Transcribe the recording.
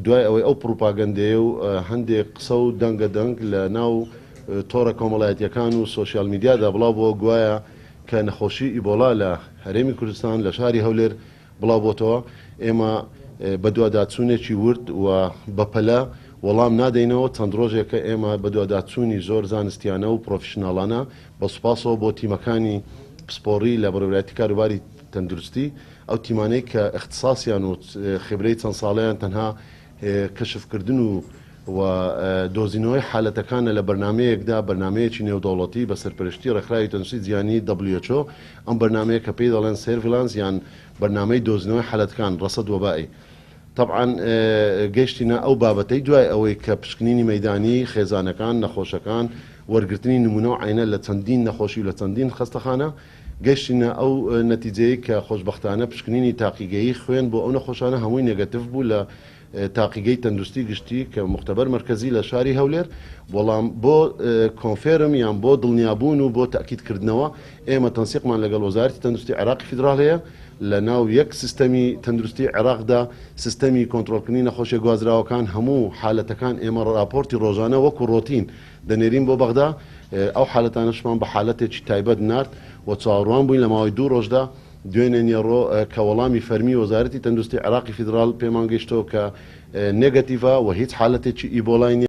دوای ئەوەی ئەو پروپاگەندەیە و هەندێک قسە و دەنگە دەنگ لە ناو تۆڕە کۆمەڵایەتیەکان و سوۆسیال میدیادا بڵاو بۆ گوایە کە نەخۆشی ئیبۆلا لە هەرێمی کوردستان لە شاری هەولێر بڵاو بۆتەوە. ئێمە بە دوواداچوونێکی ورد و بەپەلە وەڵام نادەینەوە. چەند ڕۆژێکە ئێمە بە دوواداچوونی زۆر زانستیانە و پرۆفشناڵانە بە سوپاسەوە بۆ تیمەکانی پسپۆڕی لە بەڕێوەبەتی کاروباری تەندروستی، ئەو تیمانەی کە اختصاسیان و خبرەی چەند ساڵیان تەنها کەشفکردن و دۆزینەوەی حالەتەکانە لە بەرنمەیەکدا، بەرنمەیەکی نێودەوڵەتی بە سەرپەرشتی ڕێکخراوی تەندروستی جیهانی WHO، ئەم بەرنمەیە کە پێی دەڵێن سێرڤیلانس یان بەرنمەی دۆزینەوەی حالەتەکان ڕەسەد وەبایی. طبعاً گەیشتینە ئەو بابەتەی دوای ئەوەی کە پشکنینی مەیدانی خێزانەکان نەخۆشەکان وەرگرتنی نمونە و عینە لە چەندین نەخۆشی و لە چەندین خەستەخانە، گەشتینە ئەو نەتیجەیە کە خۆشبەختانە پشکنینی تاقیگەیی خوێن بۆ ئەو نەخۆشانە هەمووی نێگەتیڤ بوو لە تاقیگەی تەندروستی گشتی کە مختبەر مرکزی لە شاری هەولێر. بەڵام بۆ کۆنفێرم یان بۆ دڵنیابوون و بۆ تاکیدکردنەوە ئێمە تەنسیقمان لەگەڵ وەزارەتی تەندروستی عێراقی فیدراڵ هەیە لە ناو یەک سیستەمی تەندروستی عێراقدا، سیستەمی کۆنتڕۆلکردنی نەخۆشیە گوازراوەکان هەموو حالەتەکان ئێمە راپۆرتی ڕۆژانە وەکو ڕۆتین دەنێرین بۆ بەغدا. ئەو حالەتانەشمان بە حالەتێکی تایبەت نارد و چاوەڕوان بووین لە ماوەی 2 ڕۆژدا دوێنێ نیێڕۆ کە وەڵامی فەرمی وەزارەتی تەندروستی عێراقی فیدراڵ پێمان گەیشتەوە کە نێگەتیڤە و هیچ حالەتێکی ئیبۆڵای